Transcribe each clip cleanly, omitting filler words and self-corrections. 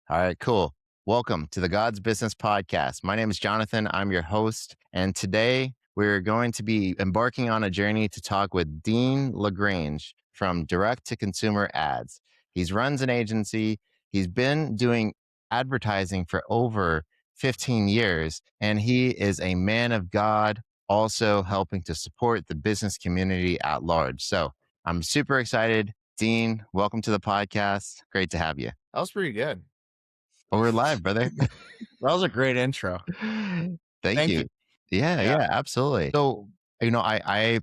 All right, cool. Welcome to the God's Business Podcast. My name is Jonathan. I'm your host. And today we're going to be embarking on a journey to talk with Dean LaGrange from Direct to Consumer Ads. He runs an agency. He's been doing advertising for over 15 years, and he is a man of God, also helping to support the business community at large. So I'm super excited. Dean, welcome to the podcast. Great to have you. That was pretty good. Oh, we're live, brother. That was a great intro. Thank Thank you. you. Yeah, Yeah. yeah, absolutely. So, I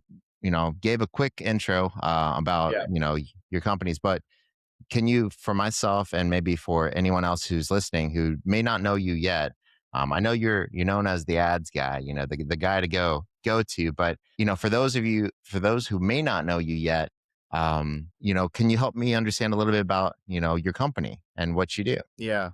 gave a quick intro about, Yeah. your companies, but can you, for myself and maybe for anyone else who's listening who may not know you yet, I know you're known as the ads guy, the guy to go to, but for those who may not know you yet, can you help me understand a little bit about, your company and what you do? Yeah.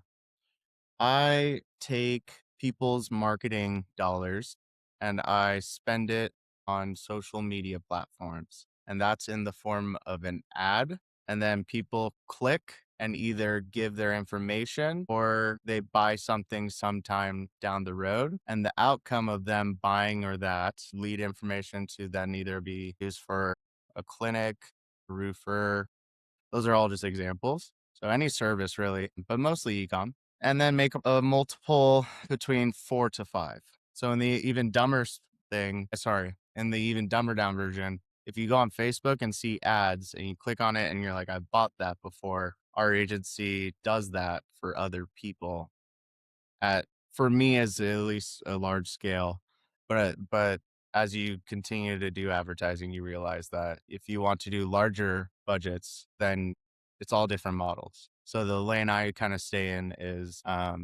I take people's marketing dollars and I spend it on social media platforms. And that's in the form of an ad. And then people click and either give their information or they buy something sometime down the road. And the outcome of them buying or that lead information to then either be used for a clinic, a roofer. Those are all just examples. So any service really, but mostly ecom. And then make a multiple between 4 to 5. So in the even dumber in the even dumber down version, if you go on Facebook and see ads and you click on it and you're like, I bought that before, our agency does that for other people at for me as at least a large scale. But as you continue to do advertising, you realize that if you want to do larger budgets, then it's all different models. So the lane I kind of stay in is a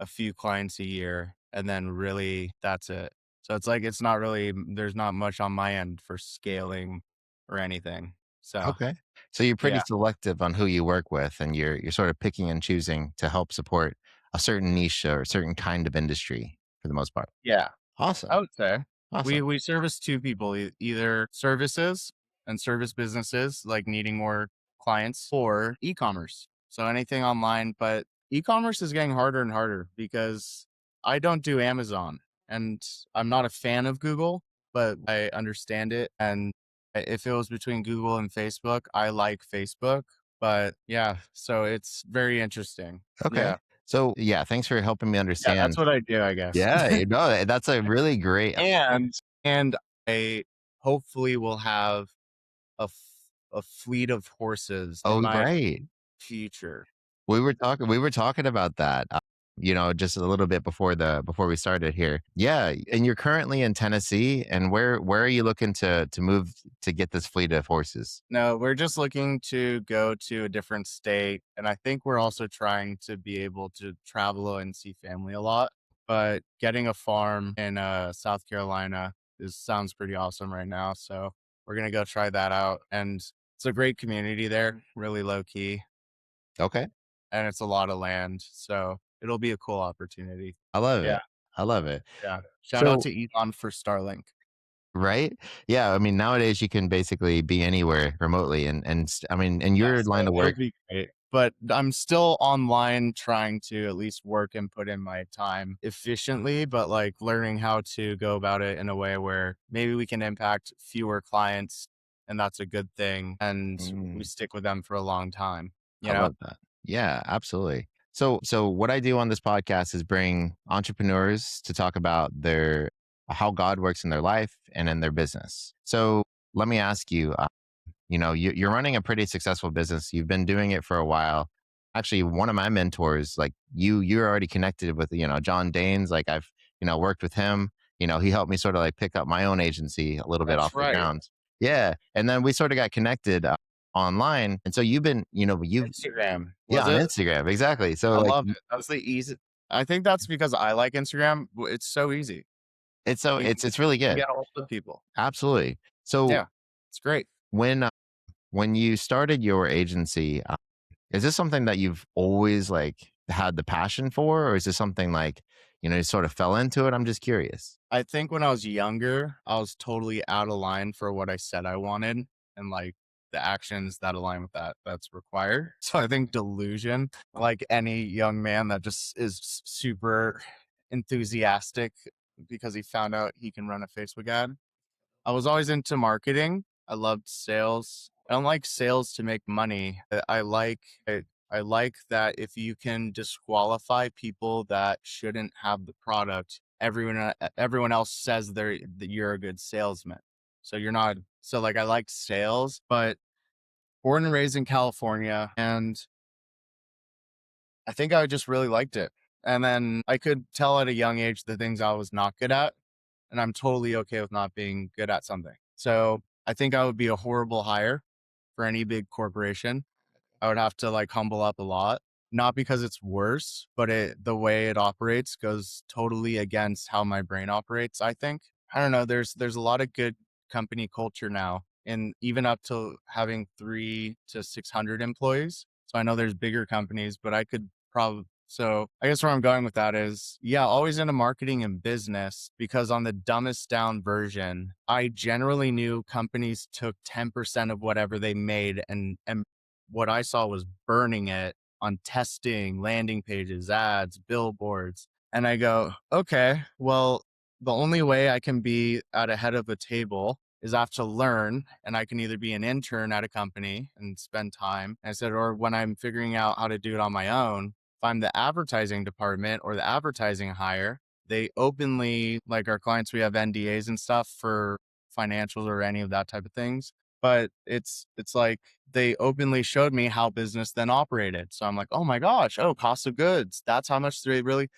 few clients a year, and then really that's it. So it's like it's not really there's not much on my end for scaling or anything. So Okay. So you're pretty yeah, selective on who you work with, and you're sort of picking and choosing to help support a certain niche or a certain kind of industry for the most part. yeah. I Awesome. would say Awesome. we service two people, either services and service businesses like needing more clients or e-commerce. So anything online, but e-commerce is getting harder and harder because I don't do Amazon and I'm not a fan of Google, but I understand it. And if it was between Google and Facebook, I like Facebook. But yeah, so it's very interesting. Okay. Yeah. So yeah, thanks for helping me Yeah, that's understand. what I do, I guess. Yeah, that's a really great. And I hopefully will have a fleet of horses in Oh, my right. future. We were talking about that, just a little bit before we started here. Yeah, and you're currently in Tennessee, and where are you looking to move to get this fleet of horses? No, we're just looking to go to a different state, and I think we're also trying to be able to travel and see family a lot, but getting a farm in, South Carolina sounds pretty awesome right now, so we're gonna go try that out, and it's a great community there, really low key, Okay. and it's a lot of land, so it'll be a cool opportunity. I love Yeah. it. I love it. Yeah. Shout out So, to Elon for Starlink. right? Yeah, I mean, nowadays you can basically be anywhere remotely I mean, in Yeah, your line so of it'll work. be great. But I'm still online trying to at least work and put in my time efficiently, but like learning how to go about it in a way where maybe we can impact fewer clients and that's a good thing. And we Mm, stick with them for a long time, you I know? love that. Yeah, absolutely. So what I do on this podcast is bring entrepreneurs to talk about their how God works in their life and in their business. So let me ask you, you're running a pretty successful business. You've been doing it for a while. Actually, one of my mentors, like you're already connected with, John Danes. Like I've, worked with him. He helped me sort of like pick up my own agency a little bit That's off the right. ground. Yeah. And then we sort of got connected online. And so Instagram, yeah, was on it? Instagram. Exactly. So I like, love it. That's the easy. I think that's because I like Instagram. It's so easy. You can it's really good. get a hold of people. Absolutely. So Yeah. It's great. when, uh, when you started your agency, is this something that you've always like had the passion for, or is this something like, you sort of fell into it? I'm just curious. I think when I was younger, I was totally out of line for what I said I wanted. And like the actions that align with that that's required. So I think delusion, like any young man that just is super enthusiastic because he found out he can run a Facebook ad. I was always into marketing. I loved sales. I don't like sales to make money. I like that if you can disqualify people that shouldn't have the product, everyone else says that you're a good salesman. So you're not. So like I like sales, but born and raised in California, and I think I just really liked it. And then I could tell at a young age the things I was not good at, and I'm totally okay with not being good at something. So I think I would be a horrible hire for any big corporation. I would have to like humble up a lot, not because it's worse, but the way it operates goes totally against how my brain operates, I think. I don't know, there's a lot of good company culture now, and even up to having 3 to 600 employees. So I know there's bigger companies, but I could probably so I guess where I'm going with that is, yeah, always into marketing and business, because on the dumbest down version, I generally knew companies took 10% of whatever they made and what I saw was burning it on testing, landing pages, ads, billboards. And I go, okay, well, the only way I can be at a head of a table is I have to learn, and I can either be an intern at a company and spend time. And I said, or when I'm figuring out how to do it on my own, if I'm the advertising department or the advertising hire, they openly, like our clients, we have NDAs and stuff for financials or any of that type of things. But it's like they openly showed me how business then operated. So I'm like, oh my gosh, oh, cost of goods. That's how much they really,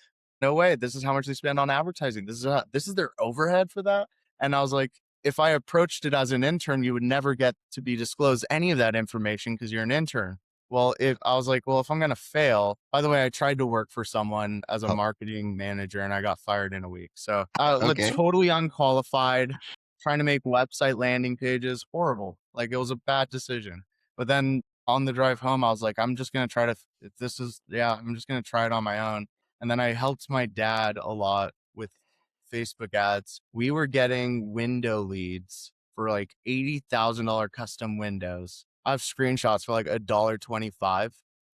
no way. This is how much they spend on advertising. This is their overhead for that. And I was like, if I approached it as an intern, you would never get to be disclosed any of that information because you're an intern. Well, if I was like, well, if I'm going to fail, by the way, I tried to work for someone as a Oh, marketing manager and I got fired in a week. So okay. totally unqualified, trying to make website landing pages, horrible. Like it was a bad decision. But then on the drive home, I was like, I'm just going to try to, if this is, yeah, I'm just going to try it on my own. And then I helped my dad a lot with Facebook ads. We were getting window leads for like $80,000 custom windows. I have screenshots for like $1.25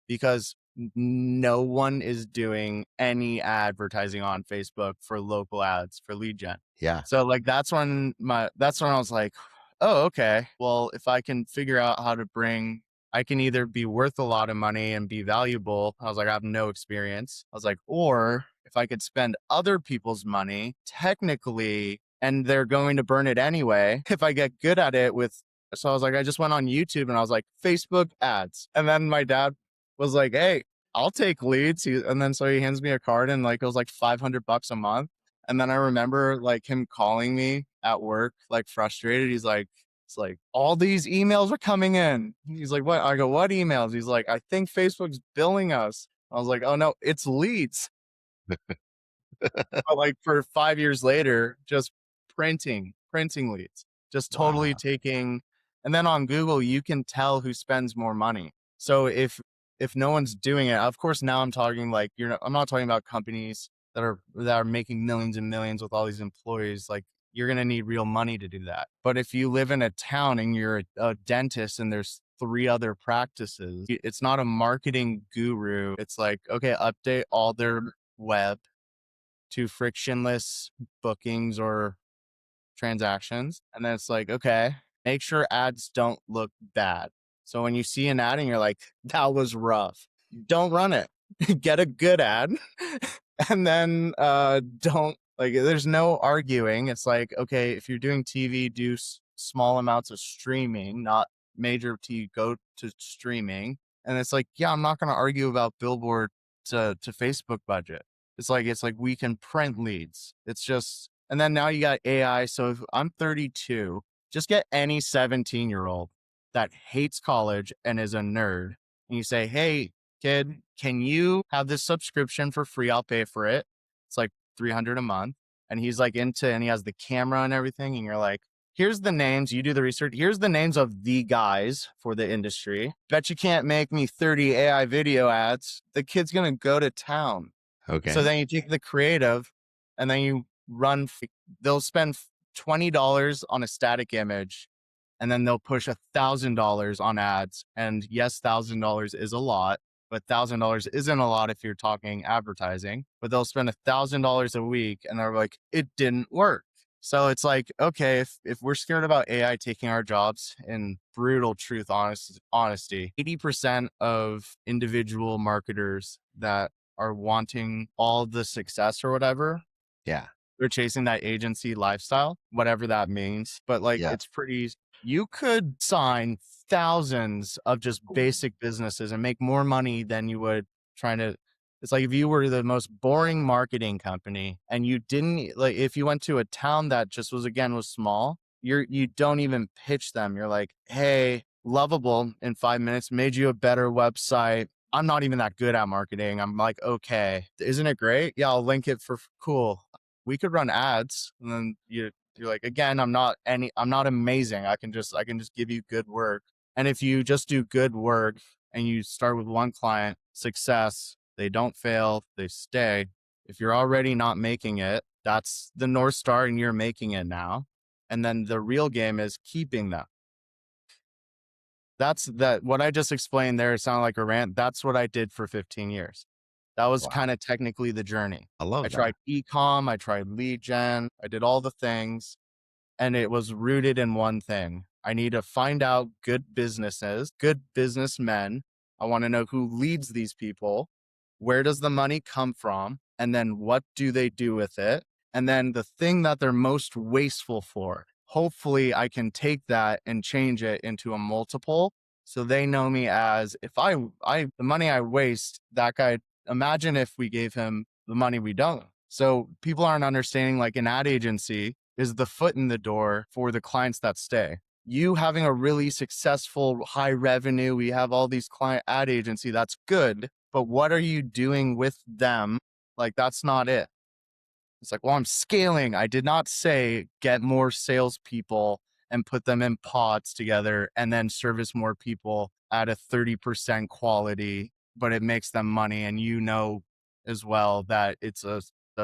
because no one is doing any advertising on Facebook for local ads for lead gen. Yeah. So like that's when I was like, oh, okay. Well, if I can figure out how to bring, I can either be worth a lot of money and be valuable. I was like, I have no experience. I was like, or if I could spend other people's money technically, and they're going to burn it anyway, if I get good at it with, so I was like, I just went on YouTube and I was like, Facebook ads. And then my dad was like, hey, I'll take leads. And then so he hands me a card and like, it was like $500 a month. And then I remember like him calling me at work, like frustrated. He's like, it's like all these emails are coming in. He's like, what? I go, what emails? He's like, I think Facebook's billing us. I was like, oh no, it's leads. But like for 5 years later, just printing leads, just totally Wow. taking. And then on Google, you can tell who spends more money. So if no one's doing it, of course, now I'm talking like, I'm not talking about companies that are making millions and millions with all these employees. Like you're going to need real money to do that. But if you live in a town and you're a dentist and there's 3 other practices, it's not a marketing guru. It's like, okay, update all their web to frictionless bookings or transactions. And then it's like, okay, make sure ads don't look bad. So when you see an ad and you're like, that was rough, don't run it. Get a good ad. And then don't, like, there's no arguing. It's like, okay, if you're doing TV, do small amounts of streaming, not major TV, go to streaming. And it's like, yeah, I'm not going to argue about billboard to Facebook budget. It's like we can print leads. It's just, and then now you got AI. So if I'm 32, just get any 17-year-old that hates college and is a nerd, and you say, hey, kid, can you have this subscription for free? I'll pay for it. It's like 300 a month. And he's like and he has the camera and everything. And you're like, here's the names. You do the research. Here's the names of the guys for the industry. Bet you can't make me 30 AI video ads. The kid's going to go to town. So Okay. then you take the creative and then you they'll spend $20 on a static image and then they'll push $1,000 on ads. And yes, $1,000 is a lot, but $1,000 isn't a lot if you're talking advertising. But they'll spend $1,000 a week, and they're like, it didn't work. So it's like, okay, if we're scared about AI taking our jobs, in brutal truth, honesty, 80% of individual marketers that are wanting all the success or whatever, Yeah. they're chasing that agency lifestyle, whatever that means. But like, Yeah. it's pretty, you could sign thousands of just basic businesses and make more money than you would trying to. It's like if you were the most boring marketing company and you didn't, like, if you went to a town that just was small, you don't even pitch them. You're like, hey, lovable in 5 minutes, made you a better website. I'm not even that good at marketing. I'm like, okay, isn't it great? Yeah, I'll link it for cool. We could run ads, and then you're like, again, I'm not amazing. I can just give you good work. And if you just do good work and you start with one client, success, they don't fail, they stay. If you're already not making it, that's the North Star and you're making it now. And then the real game is keeping them. That's that what I just explained there sounded like a rant. That's what I did for 15 years. That was Wow. kind of technically the journey. I I love that. tried e-com, I tried lead gen, I did all the things, and it was rooted in one thing. I need to find out good businesses, good businessmen. I want to know who leads these people. Where does the money come from? And then what do they do with it? And then the thing that they're most wasteful for. Hopefully, I can take that and change it into a multiple. So they know me as, if the money I waste, that guy, imagine if we gave him the money we don't. So people aren't understanding, like, an ad agency is the foot in the door for the clients that stay. You having a really successful, high revenue, we have all these client ad agency, that's good. But what are you doing with them? Like, that's not it. It's like, well, I'm scaling. I did not say get more salespeople and put them in pods together and then service more people at a 30% quality, but it makes them money. And you know as well that it's a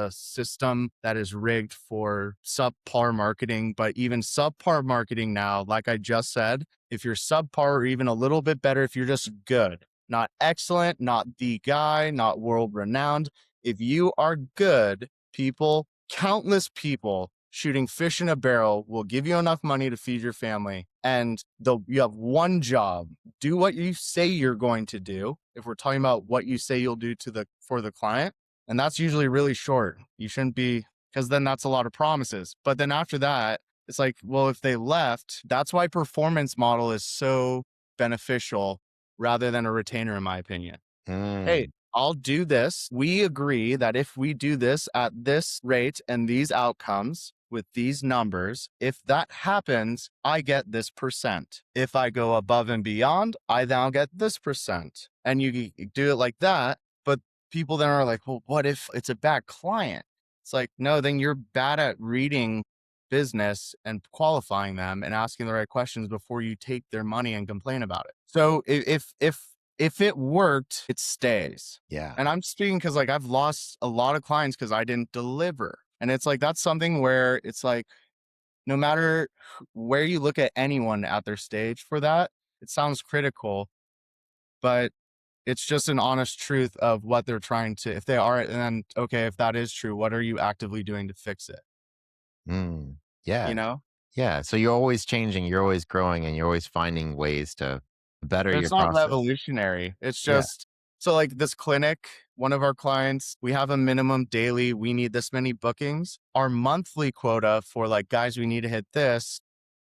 system that is rigged for subpar marketing. But even subpar marketing now, like I just said, if you're subpar or even a little bit better, if you're just good, not excellent, not the guy, not world renowned, if you are good, people, countless people shooting fish in a barrel will give you enough money to feed your family. And you have one job: do what you say you're going to do. If we're talking about what you say you'll do for the client, and that's usually really short. You shouldn't be, because then that's a lot of promises. But then after that, it's like, well, if they left, that's why performance model is so beneficial rather than a retainer, in my opinion. Hey, Mm. I'll do this. We agree that if we do this at this rate and these outcomes with these numbers, if that happens, I get this percent. If I go above and beyond, I now get this percent. And you do it like that. But people then are like, well, what if it's a bad client? It's like, no, then you're bad at reading business and qualifying them and asking the right questions before you take their money and complain about it. So if it worked, it stays. Yeah. And I'm speaking because, like, I've lost a lot of clients because I didn't deliver. And it's like, that's something where it's like, no matter where you look at anyone at their stage for that, it sounds critical, but it's just an honest truth of what they're trying to, if they are, and then, okay, if that is true, what are you actively doing to fix it? Mm. Yeah. You know? Yeah. So you're always changing, you're always growing, and you're always finding ways to better And your it's not process. revolutionary. It's Yeah. just, so like this clinic, one of our clients, we have a minimum daily, we need this many bookings. Our monthly quota for, like, guys, we need to hit this.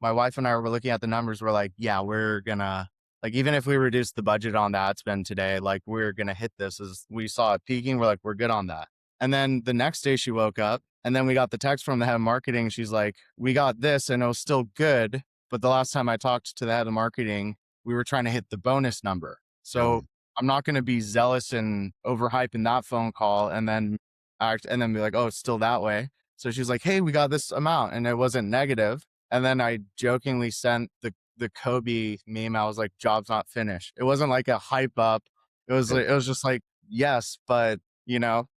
My wife and I were looking at the numbers. We're like, yeah, we're gonna, like, even if we reduce the budget on that spend today, like, we're gonna hit this. As we saw it peaking, we're like, we're good on that. And then the next day she woke up and then we got the text from the head of marketing. She's like, we got this and it was still good. But the last time I talked to the head of marketing, we were trying to hit the bonus number. So Mm. I'm not going to be zealous and overhyping that phone call and then be like, oh, it's still that way. So she's like, hey, we got this amount, and it wasn't negative. And then I jokingly sent the Kobe meme. I was like, job's not finished. It wasn't like a hype up. Good. It was just like, yes, but,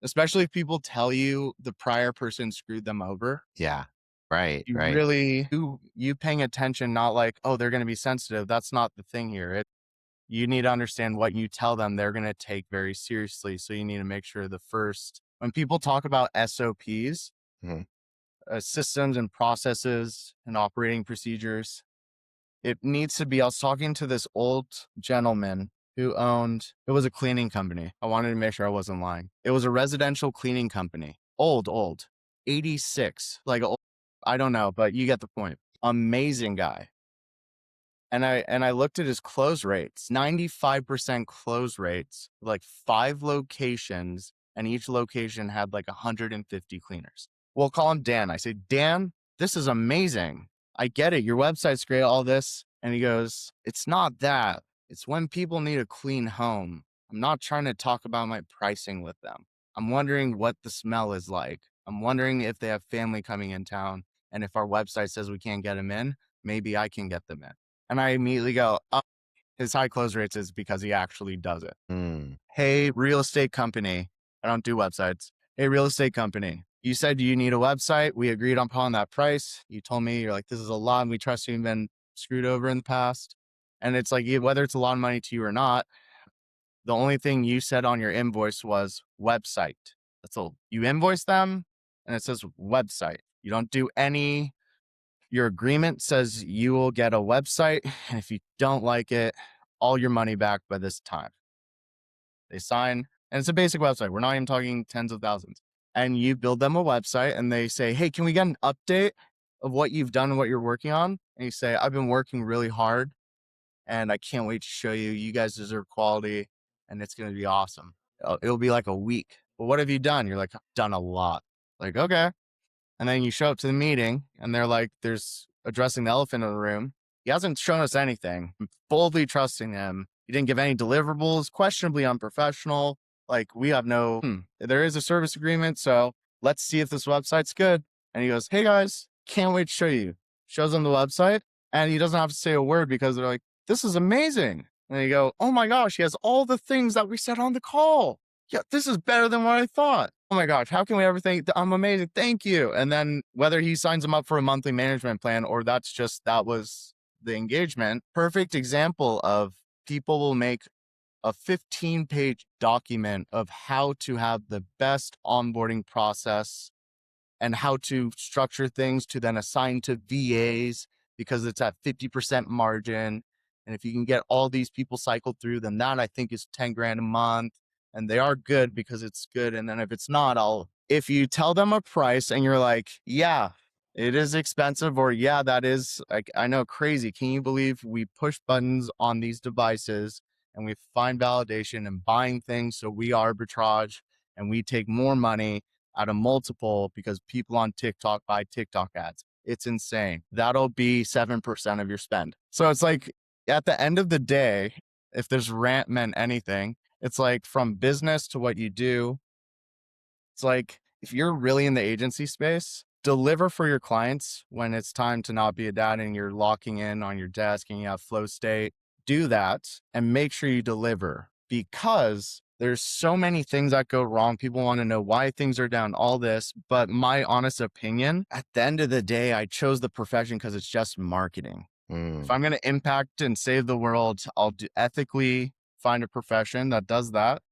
especially if people tell you the prior person screwed them over. Yeah. Right, You right. really you paying attention, not like, oh, they're going to be sensitive. That's not the thing here. You need to understand what you tell them they're going to take very seriously. So you need to make sure when people talk about SOPs, Mhm. systems and processes and operating procedures, it needs to be. I was talking to this old gentleman it was a cleaning company. I wanted to make sure I wasn't lying. It was a residential cleaning company. Old, 86. I don't know, but you get the point. Amazing guy. And I looked at his close rates, 95% close rates, like 5 locations, and each location had like 150 cleaners. We'll call him Dan. I say, Dan, this is amazing. I get it. Your website's great, all this. And he goes, it's not that. It's when people need a clean home. I'm not trying to talk about my pricing with them. I'm wondering what the smell is like. I'm wondering if they have family coming in town. And if our website says we can't get them in, maybe I can get them in. And I immediately go, oh, his high close rates is because he actually does it. Mm. Hey, real estate company. I don't do websites. Hey, real estate company. You said you need a website. We agreed upon that price. You told me, you're like, this is a lot. And we trust you've been screwed over in the past. And it's like, whether it's a lot of money to you or not, the only thing you said on your invoice was website. That's all. You invoice them and it says website. You don't do your agreement says you will get a website, and if you don't like it, all your money back by this time. They sign, and it's a basic website. We're not even talking tens of thousands. And you build them a website, and they say, hey, can we get an update of what you've done and what you're working on? And you say, I've been working really hard, and I can't wait to show you. You guys deserve quality, and it's going to be awesome. It'll be like a week. But what have you done? You're like, I've done a lot. Like, okay. And then you show up to the meeting and they're like, there's addressing the elephant in the room. He hasn't shown us anything. I'm fully trusting him. He didn't give any deliverables, questionably unprofessional. Like, we have there is a service agreement. So let's see if this website's good. And he goes, hey guys, can't wait to show you. Shows them the website and he doesn't have to say a word because they're like, this is amazing. And they go, oh my gosh, he has all the things that we said on the call. Yeah, this is better than what I thought. Oh my gosh, how can we ever think I'm amazing? Thank you. And then whether he signs them up for a monthly management plan or that was the engagement, perfect example of people will make a 15-page document of how to have the best onboarding process and how to structure things to then assign to VAs because it's at 50% margin. And if you can get all these people cycled through, then that I think is 10 grand a month. And they are good because it's good. And then if it's not, if you tell them a price and you're like, yeah, it is expensive, or yeah, that is like, I know, crazy. Can you believe we push buttons on these devices and we find validation and buying things? So we arbitrage and we take more money at a multiple because people on TikTok buy TikTok ads. It's insane. That'll be 7% of your spend. So it's like at the end of the day, if this rant meant anything, it's like from business to what you do. It's like if you're really in the agency space, deliver for your clients when it's time to not be a dad and you're locking in on your desk and you have flow state. Do that and make sure you deliver because there's so many things that go wrong. People want to know why things are down, all this. But my honest opinion, at the end of the day, I chose the profession because it's just marketing. If I'm going to impact and save the world, I'll ethically find a profession that does that.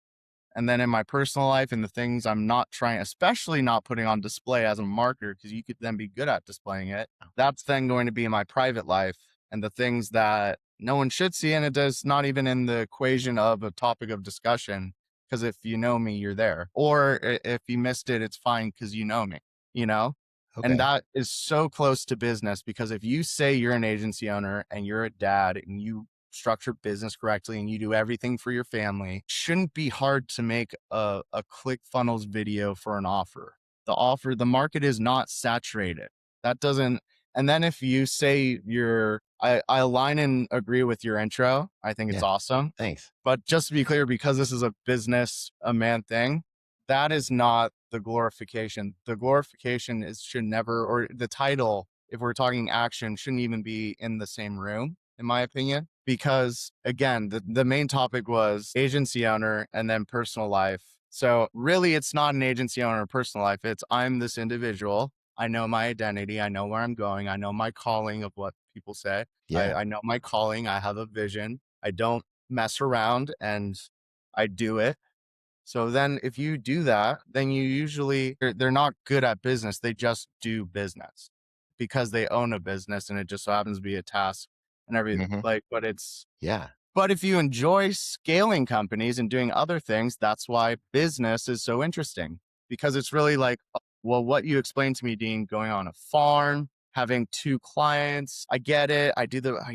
And then in my personal life and the things I'm not trying, especially not putting on display as a marketer, because you could then be good at displaying it. That's then going to be in my private life and the things that no one should see. And it does not even in the equation of a topic of discussion. Because if you know me, you're there. Or if you missed it, it's fine because you know me, you know? And Okay. that is so close to business because if you say you're an agency owner and you're a dad and you structure business correctly and you do everything for your family, it shouldn't be hard to make a ClickFunnels video for an offer. The market is not saturated. That doesn't, and then if you say I align and agree with your intro, I think it's Yeah. awesome. Thanks. But just to be clear, because this is a man thing, that is not the glorification. The glorification should never, or the title, if we're talking action, shouldn't even be in the same room, in my opinion. Because again, the main topic was agency owner and then personal life. So really, it's not an agency owner or personal life. It's I'm this individual I know my identity. I know where I'm going. I know my calling of what people say. Yeah. I know my calling. I have a vision. I don't mess around and I do it. So then if you do that, then you usually, they're not good at business. They just do business because they own a business and it just so happens to be a task and everything. Hmm. Like, but it's, Yeah. but if you enjoy scaling companies and doing other things, that's why business is so interesting because it's really like, well, what you explained to me, Dean, going on a farm, having two clients. I get it. I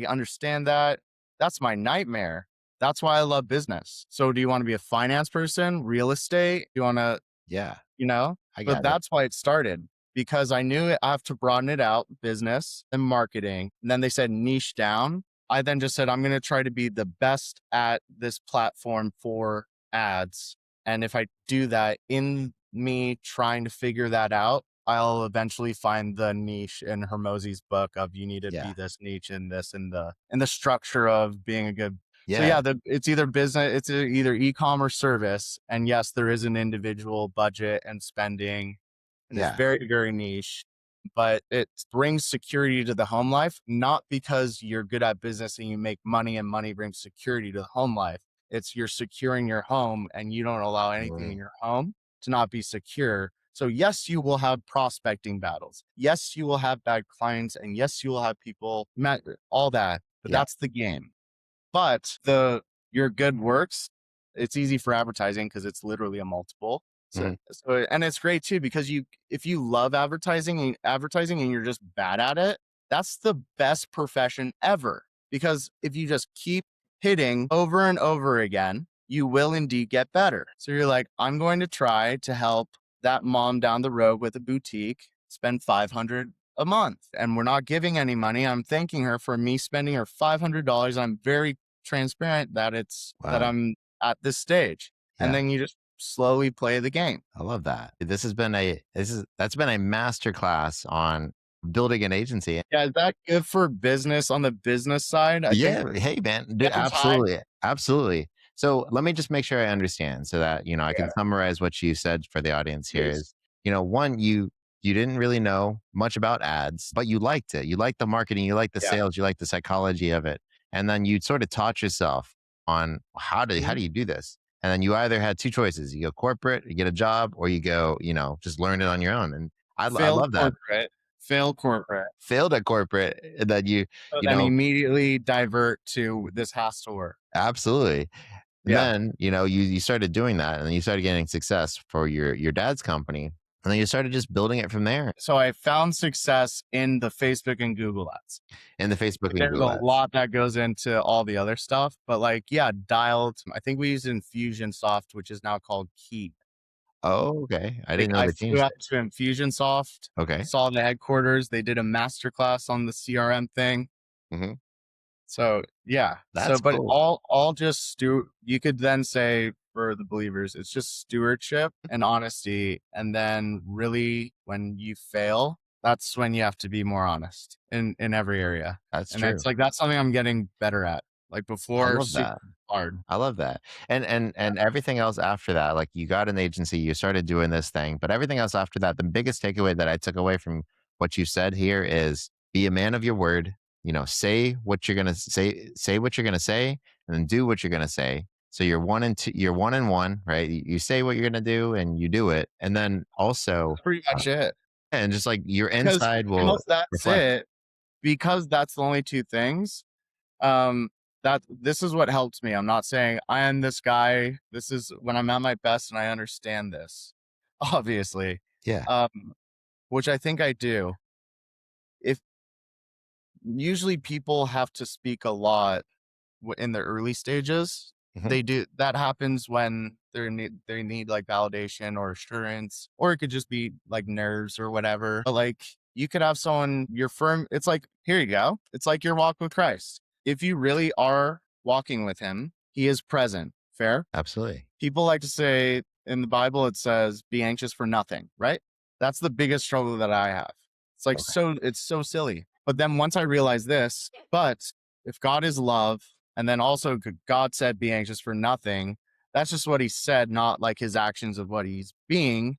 understand that. That's my nightmare. That's why I love business. So do you want to be a finance person, real estate? Do you want to, Yeah. you know, I but got it. that's why it started because I knew I have to broaden it out, business and marketing. And then they said niche down. I then just said, I'm going to try to be the best at this platform for ads. And if I do that in me trying to figure that out, I'll eventually find the niche in Hermosi's book of you need to Yeah. be this niche in this in the structure of being a good. So Yeah. yeah, it's either business, it's either e-com or service. And yes, there is an individual budget and spending, and it's Yeah. very, very niche, but it brings security to the home life, not because you're good at business and you make money and money brings security to the home life. It's you're securing your home and you don't allow anything in Mm. your home to not be secure. So yes, you will have prospecting battles. Yes, you will have bad clients, and yes, you will have people met all that, but Yeah. that's the game. But the your good works, it's easy for advertising because it's literally a multiple. So, Mhm. and it's great too because if you love advertising and you're just bad at it, that's the best profession ever. Because if you just keep hitting over and over again, you will indeed get better. So you're like, I'm going to try to help that mom down the road with a boutique spend 500 a month and we're not giving any money. I'm thanking her for me spending her $500. I'm very transparent that that Wow. I'm at this stage. And Yeah. then you just slowly play the game. I love that. That's been a master class on building an agency. Yeah, is that good for business on the business side? I think Yeah. Hey, man. Dude, hands high, absolutely. Absolutely. So let me just make sure I understand so that, I yeah, can summarize what you said for the audience here please. is, one, you didn't really know much about ads, but you liked it. You liked the marketing, you liked the Yeah. sales, you liked the psychology of it. And then you sort of taught yourself on how Mhm. do you do this? And then you either had two choices. You go corporate, you get a job, or you go, just learn it on your own. And I Fail love that. corporate, fail corporate, Failed at corporate, that but you then know, immediately divert to this has to work. absolutely. And Yeah. then, you started doing that and then you started getting success for your dad's company. And then you started just building it from there So I found success in the Facebook and Google ads. in the Facebook and There's a Google ads. lot that goes into all the other stuff, but like, yeah, dialed. I think we used Infusionsoft, which is now called Keep. Oh, okay. I Like didn't know I they flew changed out it. to Infusionsoft, Okay. saw the headquarters. They did a masterclass on the CRM thing. Hmm. So yeah. So, That's but cool. all just you could then say for the believers, it's just stewardship and honesty. And then really when you fail, that's when you have to be more honest in every area. That's And it's true. like, that's something I'm getting better at. Like I before, love super that. hard. I love that. And everything else after that, like you got an agency, you started doing this thing, but everything else after that, the biggest takeaway that I took away from what you said here is be a man of your word. Say what you're gonna say what you're gonna say, and then do what you're gonna say. So you're one and one, right? You say what you're gonna do and you do it. And then also That's pretty uh, much it. and just like your Because inside will once that's reflect. it, because that's the only two things, um that this is what helps me. I'm not saying I am this guy. This is when I'm at my best and I understand this, obviously, Yeah. um which I think I do. If usually people have to speak a lot in the early stages, Hmm. they do that happens when they need like validation or assurance, or it could just be like nerves or whatever. But like you could have someone your firm, it's like, here you go. It's like your walk with Christ. If you really are walking with him, he is present. Fair. Absolutely. People like to say in the Bible, it says, be anxious for nothing, right? That's the biggest struggle that I have. It's like, Okay. it's so silly. But then once I realized this, but if God is love, and then also God said, be anxious for nothing, that's just what he said, not like his actions of what he's being.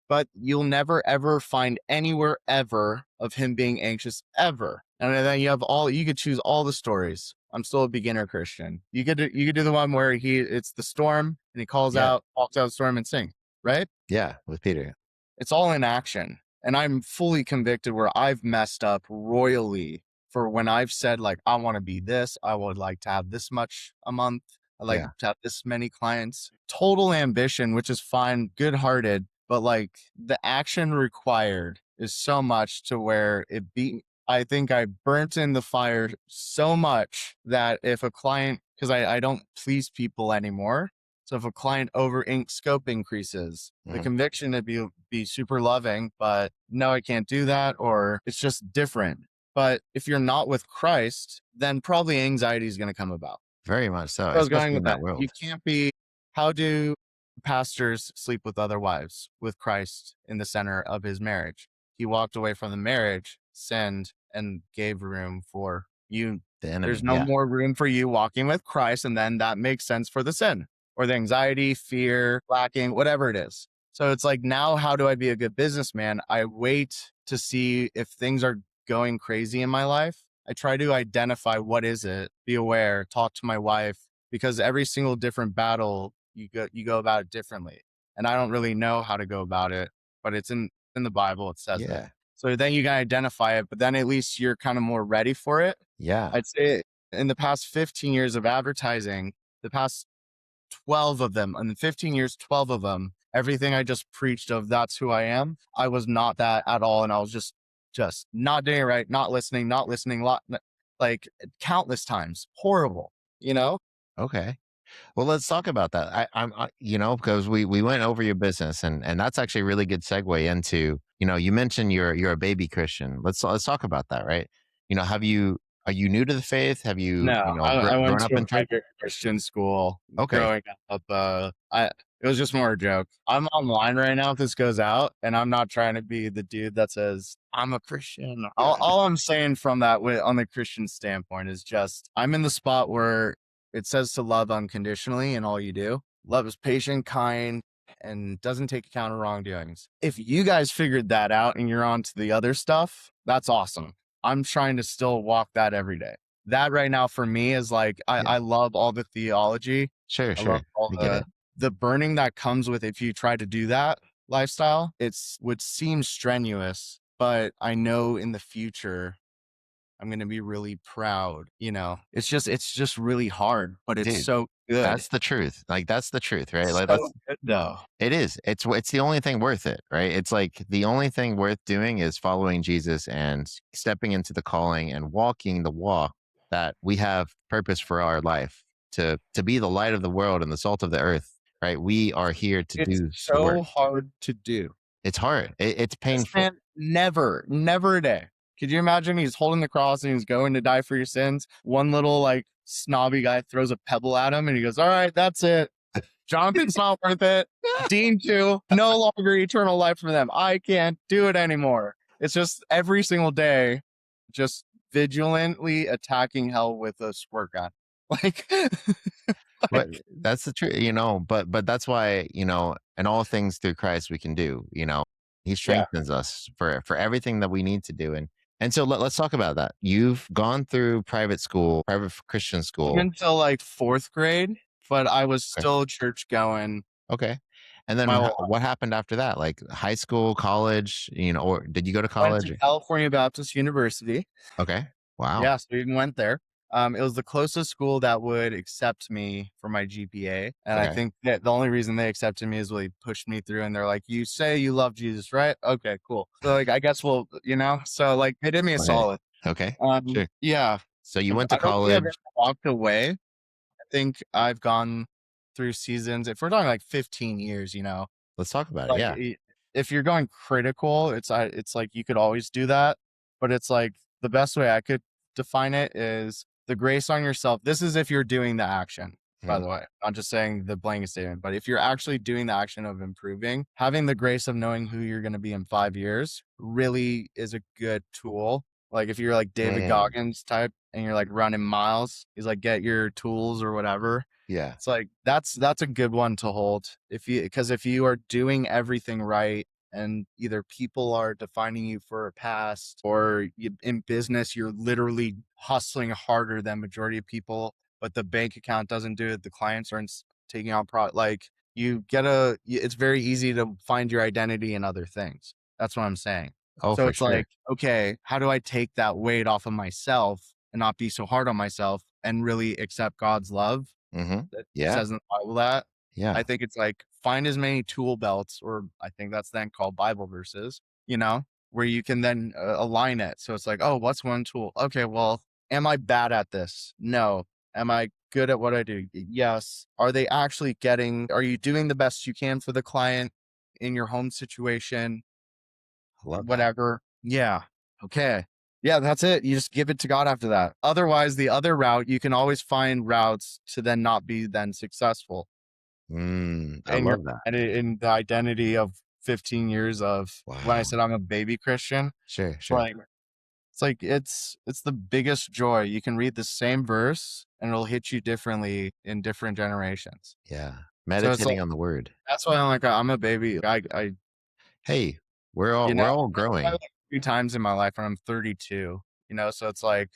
but you'll never ever find anywhere ever of him being anxious ever. And then you could choose all the stories. I'm still a beginner Christian. You could do the one where it's the storm and he Yeah. walks out of the storm and sing, right? Yeah. With Peter. It's all in action. And I'm fully convicted where I've messed up royally for when I've said, like, I want to be this. I would like to have this much a month. I like Yeah. to have this many clients. Total ambition, which is fine, good hearted. But like the action required is so much to where I think I burnt in the fire so much that if a client, because I don't please people anymore, so if a client scope increases, the Mhm. conviction to be super loving, but no, I can't do that, or it's just different. But if you're not with Christ, then probably anxiety is going to come about. Very much so, I was going especially with in that that. You world. can't be. How do pastors sleep with other wives with Christ in the center of his marriage? He walked away from the marriage, sinned, and gave room for you. The There's enemy. no Yeah. more room for you walking with Christ, and then that makes sense for the sin or the anxiety, fear, lacking, whatever it is. So it's like, now how do I be a good businessman? I wait to see if things are going crazy in my life. I try to identify what is it, be aware, talk to my wife, because every single different battle you go about it differently. And I don't really know how to go about it, but it's in the Bible, it says it. Yeah. So then you can identify it, but then at least you're kind of more ready for it. Yeah. I'd say in the past 15 years of advertising, the past 12 of them, and in 15 years, 12 of them, everything I just preached of that's who I am, I was not that at all. And I was just not doing it right, not listening, like countless times. Horrible, you know? Okay. Well, let's talk about that. Because we went over your business, and that's actually a really good segue into, you mentioned you're a baby Christian. Let's talk about that, right? Are you new to the faith? Have you, No, I went grown up to a in church? private Christian school Okay. growing up. It was just more a joke. I'm online right now if this goes out, and I'm not trying to be the dude that says I'm a Christian. All I'm saying from that on the Christian standpoint is just I'm in the spot where it says to love unconditionally in all you do. Love is patient, kind, and doesn't take account of wrongdoings. If you guys figured that out and you're on to the other stuff, that's awesome. I'm trying to still walk that every day. That right now for me is like, Yeah. I love all the theology. Sure. I love Sure. all I get it. the burning that comes with if you try to do that lifestyle. It's would seem strenuous, but I know in the future I'm going to be really proud. It's just really hard, but it's Dude, so good. that's the truth. Like, that's the truth, right? Like, So that's good though. it is. It's the only thing worth it, right? It's like the only thing worth doing is following Jesus and stepping into the calling and walking the walk that we have purpose for our life to be the light of the world and the salt of the earth, right? We are here to It's do the work. so hard to do. It's hard. It's This painful. man never a day. Could you imagine he's holding the cross and he's going to die for your sins? One little like snobby guy throws a pebble at him and he goes, all right, that's it. Jonathan's not worth it. Dean too. No longer eternal life for them. I can't do it anymore. It's just every single day, just vigilantly attacking hell with a squirt gun. Like, But like that's the truth, but that's why, in all things through Christ we can do, he yeah. strengthens us for everything that we need to do. And so let's talk about that. You've gone through private Christian Up school. until like fourth grade, but I was Okay. still church going Okay. And then my whole life. what happened after that? Like high school, college, or did you go to Went to college? California Baptist University. Okay. Wow. Yeah, so we even went there. It was the closest school that would accept me for my GPA. And I Okay. think that the only reason they accepted me is they pushed me through and they're like, you say you love Jesus, right? Okay, cool. So like I guess so like they did me a Well, hey, solid. okay. Sure. Yeah. So you went to I don't think I've ever college. walked away. I think I've gone through seasons. If we're talking like 15 years, Let's talk about it. like Yeah. if you're going critical, it's like you could always do that, but it's like the best way I could define it is the grace on yourself. This is if you're doing the action, by Mhm. the way, not just saying the blanket statement, but if you're actually doing the action of improving, having the grace of knowing who you're going to be in 5 years really is a good tool. Like if you're like David Man. Goggins type and you're like running miles, he's like, get your tools or whatever. Yeah. It's like that's a good one to hold because if you are doing everything right and either people are defining you for a past, or in business, you're literally hustling harder than majority of people, but the bank account doesn't do it. The clients aren't taking on like it's very easy to find your identity in other things. That's what I'm saying. Oh, So for it's sure. like, okay, how do I take that weight off of myself and not be so hard on myself and really accept God's love Mm-hmm. that Yeah. says in the Bible that? I Yeah. think it's like find as many tool belts, or I think that's then called Bible verses, where you can then align it. So it's like, oh, what's one tool? Okay, well, am I bad at this? No. Am I good at what I do? Yes. Are you doing the best you can for the client in your home situation? I love that. Whatever. Yeah. Okay. Yeah, that's it. You just give it to God after that. Otherwise, the other route, you can always find routes to then not be then successful I in your love that. in the identity of 15 years of when I Wow. said I'm a baby Christian. Sure. It's Sure. like it's the biggest joy. You can read the same verse and it'll hit you differently in different generations. Yeah. So it's like Meditating on the word. that's why I'm like I'm a baby. I Hey, you know we're all I growing. like 3 times in my life and I'm 32. So it's like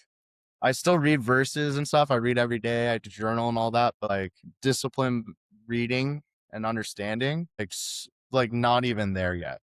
I still read verses and stuff. I read every day. I journal and all that, but like discipline reading and understanding, like not even there yet.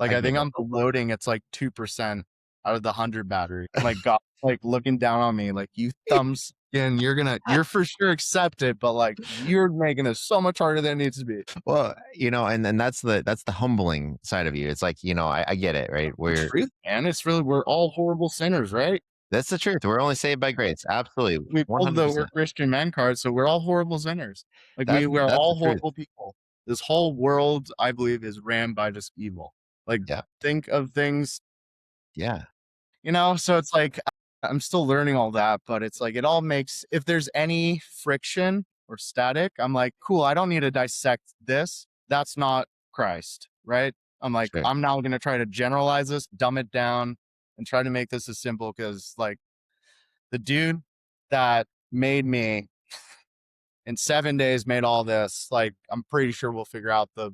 Like I I get think it. I'm loading. It's like 2% out of the 100 battery. Like God, like looking down on me, like you thumbs in. You're for sure accepted, but like you're making it so much harder than it needs to be. Well, and that's the humbling side of you. It's like, I get it, right? The truth, man. It's really we're all horrible sinners, right? That's the truth. We're only saved by grace. Absolutely. We pulled the we're 100%. Christian man card, so we're all horrible sinners. Like we're That's the all truth. horrible people. This whole world, I believe, is ran by just evil. Like Yeah. think of things, Yeah. so it's like I'm still learning all that, but it's like it all makes if there's any friction or static, I'm like, cool, I don't need to dissect this. That's not Christ, right? I'm like, Sure. I'm now gonna try to generalize this, dumb it down, and try to make this as simple because like the dude that made me in 7 days made all this. Like, I'm pretty sure we'll figure out the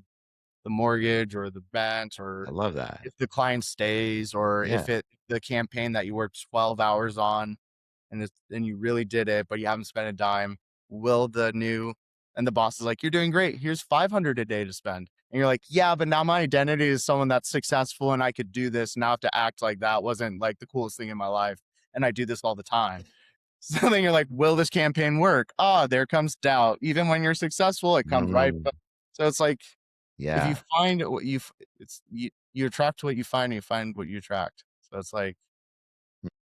mortgage or the rent, I or love that. if the client stays, or Yeah. if the campaign that you worked 12 hours on and you really did it, but you haven't spent a dime. Will the new and the boss is like, you're doing great. Here's 500 a day to spend. And you're like, yeah, but now my identity is someone that's successful and I could do this. Now I have to act like that wasn't like the coolest thing in my life. And I do this all the time. So then you're like, will this campaign work? Ah, there comes doubt. Even when you're successful, it comes right. Mm, So it's like, if you yeah. find what you attract what you find, and you find what you attract. So it's like,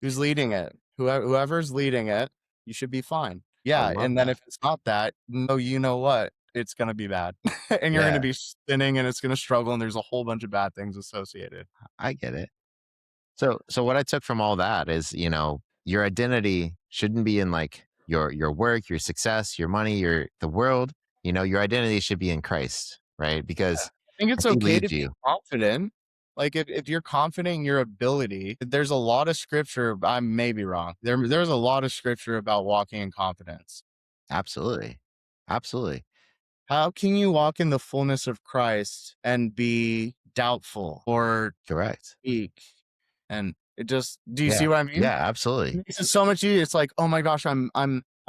who's leading it? Whoever's leading it, you should be fine. I Yeah. love And then that. if it's not that, no, you know what? It's going to be bad. And you're going to Yeah. be spinning and it's going to struggle. And there's a whole bunch of bad things associated. I get it. So what I took from all that is, your identity shouldn't be in like your work, your success, your money, the world. Your identity should be in Christ, right? Because I think it's if he okay to leads be you, confident. Like if you're confident in your ability, there's a lot of scripture. I may be wrong. There's a lot of scripture about walking in confidence. absolutely. Absolutely. How can you walk in the fullness of Christ and be doubtful or Correct. weak? And it just, do you Yeah. see what I mean? Yeah, It absolutely. makes it so much easier. It's like, oh my gosh, I'm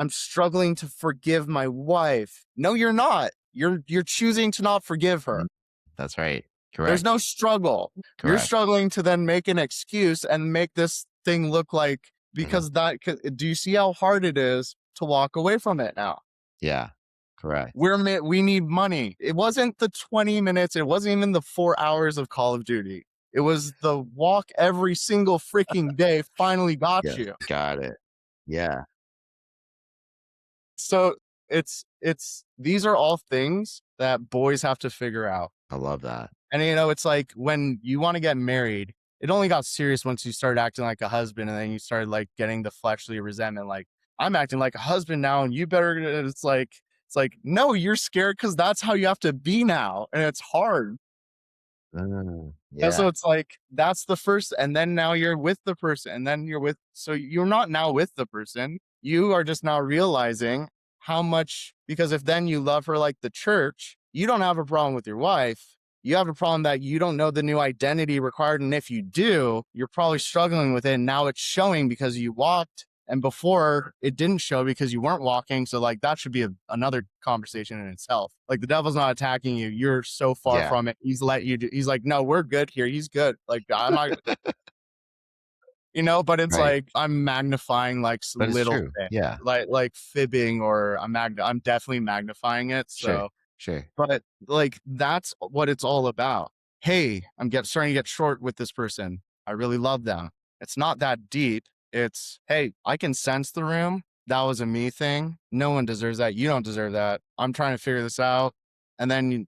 struggling to forgive my wife. No, you're not. You're choosing to not forgive Mm, her. that's right. There's Correct. no struggle. You're Correct. struggling to then make an excuse and make this thing look like Mhm. because do you see how hard it is to walk away from it now? Yeah. Correct. We need money. It wasn't the 20 minutes. It wasn't even the 4 hours of Call of Duty. It was the walk every single freaking day finally got Yeah. you. Got it. Yeah. So it's these are all things that boys have to figure out. I love that. And it's like when you want to get married, it only got serious once you started acting like a husband, and then you started like getting the fleshly resentment. Like, I'm acting like a husband now, and you better. It's like no, you're scared because that's how you have to be now, and it's hard. And Yeah. so it's like that's the first, and then now you're with the person, and then so you're not now with the person. You are just now realizing how much, because if then you love her like the church, you don't have a problem with your wife. you have a problem that you don't know the new identity required. And if you do, you're probably struggling with it. And now it's showing because you walked. And before it didn't show because you weren't walking. So like that should be another conversation in itself. Like the devil's not attacking you. You're so far Yeah. from it. He's he's like, no, we're good here. He's good. Like I'm not, but it's Right. like I'm magnifying like But it's little true. things, Yeah. like fibbing, or I'm definitely magnifying it. Sure. So, Sure. but like that's what it's all about. Hey, starting to get short with this person. I really love them. It's not that deep. It's, hey, I can sense the room. That was a me thing. No one deserves that. You don't deserve that. I'm trying to figure this out. And then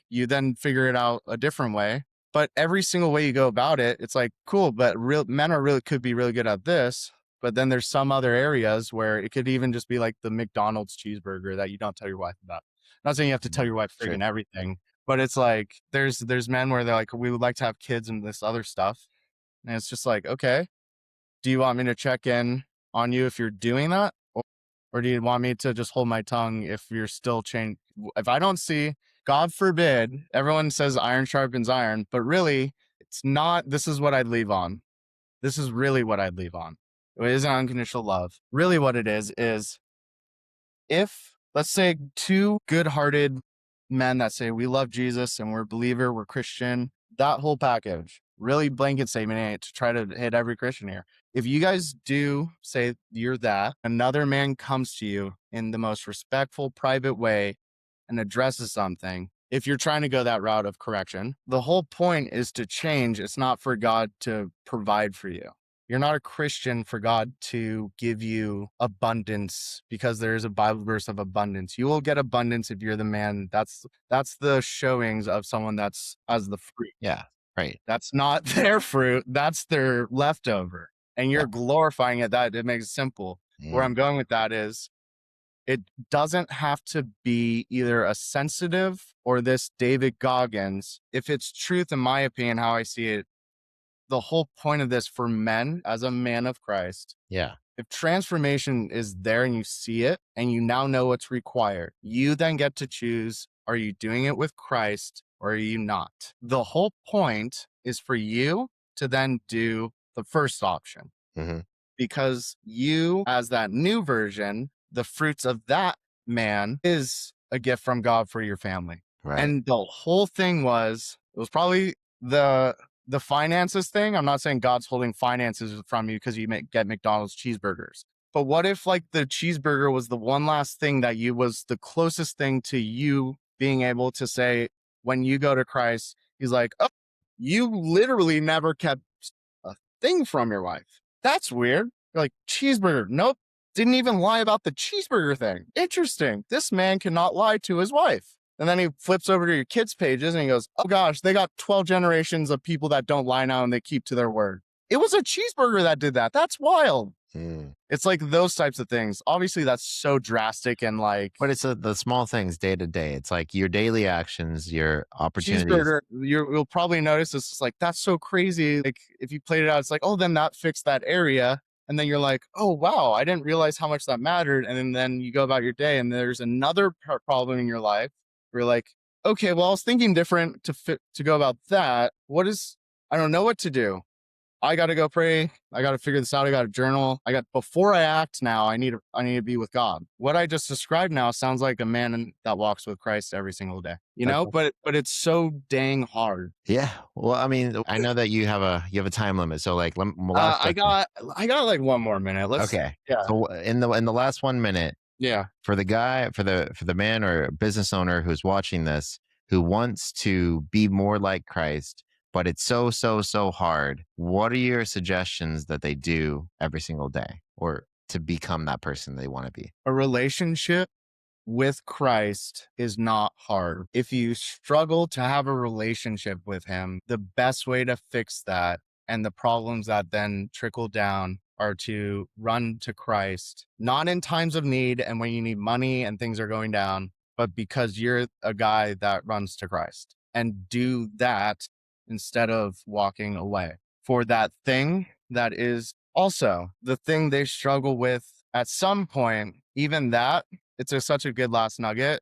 you then figure it out a different way. But every single way you go about it, it's like, cool, but real men could be really good at this. But then there's some other areas where it could even just be like the McDonald's cheeseburger that you don't tell your wife about. I'm not saying you have to tell your wife Sure. friggin' everything, but it's like there's men where they're like, we would like to have kids and this other stuff. And it's just like, okay, do you want me to check in on you if you're doing that? Or do you want me to just hold my tongue if you're still changed? If I don't see, God forbid, everyone says iron sharpens iron, but really it's not. This is what I'd leave on. This is really what I'd leave on. It isn't unconditional love. Really what it is if, let's say, two good-hearted men that say we love Jesus and we're a believer, we're Christian, that whole package, really blanket statement ain't to try to hit every Christian here. If you guys do say you're that, another man comes to you in the most respectful, private way and addresses something, if you're trying to go that route of correction, the whole point is to change. It's not for God to provide for you. You're not a Christian for God to give you abundance, because there is a Bible verse of abundance. You will get abundance if you're the man. That's the showings of someone that's as the fruit. Yeah. Right. That's not their fruit. That's their leftover. And Yeah. you're glorifying it. That it makes it simple. Where I'm going with that is, it doesn't have to be either a sensitive or this David Goggins. If it's truth, in my opinion, how I see it, the whole point of this for men as a man of Christ, Yeah. if transformation is there and you see it and you now know what's required, you then get to choose, are you doing it with Christ or are you not? The whole point is for you to then do the first option, Mm-hmm. because you, as that new version, the fruits of that man is a gift from God for your family. Right. And the whole thing it was probably the finances thing. I'm not saying God's holding finances from you because you get McDonald's cheeseburgers. But what if like the cheeseburger was the one last thing that was the closest thing to you being able to say, when you go to Christ, he's like, oh, you literally never kept a thing from your wife. That's weird. You're like, cheeseburger. Nope. Didn't even lie about the cheeseburger thing. Interesting. This man cannot lie to his wife. And then he flips over to your kids' pages and he goes, oh gosh, they got 12 generations of people that don't lie now and they keep to their word. It was a cheeseburger that did that. That's wild. It's like those types of things. Obviously, that's so drastic and like. But it's the small things day to day. It's like your daily actions, your opportunities. Cheeseburger, you'll probably notice it's just like, that's so crazy. Like if you played it out, it's like, oh, then that fixed that area. And then you're like, oh, wow, I didn't realize how much that mattered. And then you go about your day and there's another problem in your life where you're like, okay, well, I was thinking different to go about that. I don't know what to do. I got to go pray. I got to figure this out. I got to journal. Before I act now, I need to be with God. What I just described now sounds like a man that walks with Christ every single day, Okay. but it's so dang hard. Yeah. Well, I mean, I know that you have a time limit. So like, last I question. got like one more minute. Okay. Yeah. So in the last 1 minute, Yeah. for the guy, for the man or business owner who's watching this, who wants to be more like Christ, but it's so hard, what are your suggestions that they do every single day, or to become that person they want to be? A relationship with Christ is not hard. If you struggle to have a relationship with him, the best way to fix that and the problems that then trickle down are to run to Christ, not in times of need and when you need money and things are going down, but because you're a guy that runs to Christ, and do that instead of walking away for that thing that is also the thing they struggle with at some point. Even that, it's such a good last nugget.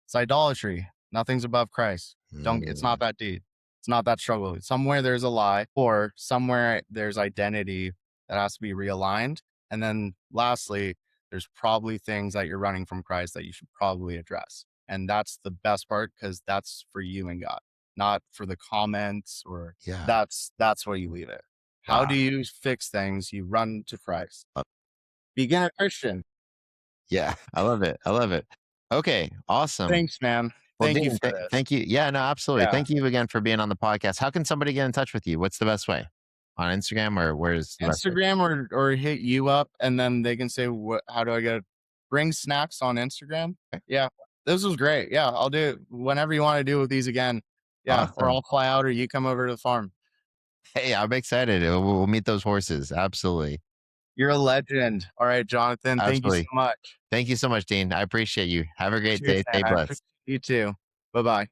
It's idolatry. Nothing's above Christ. Don't it's Mm, not that deep. It's not that struggle. Somewhere there's a lie, or somewhere there's identity that has to be realigned. And then lastly, there's probably things that you're running from Christ that you should probably address. And that's the best part because that's for you and God, not for the comments or yeah. that's where you leave it. How Wow. do you fix things? You run to Christ. Uh, Begin a Christian. yeah. I love it. I love it. Okay. Awesome. Thanks, man. Well, Thank you Dean, for this. thank you. Yeah, no, absolutely. Yeah. Thank you again for being on the podcast. How can somebody get in touch with you? What's the best way? On Instagram, or where's the best way? Instagram or hit you up, and then they can say, "What? How do I get bring snacks on Instagram?" Okay. Yeah, this was great. Yeah, I'll do it whenever you want to do with these again. Yeah, or Awesome. I'll fly out, or you come over to the farm. Hey, I'm excited. We'll meet those horses. Absolutely. You're a legend. All right, Jonathan. Thank you so Absolutely. much. Thank you so much, Dean. I appreciate you. Have a great Cheers, day. man. Stay I appreciate blessed. you too. Bye bye.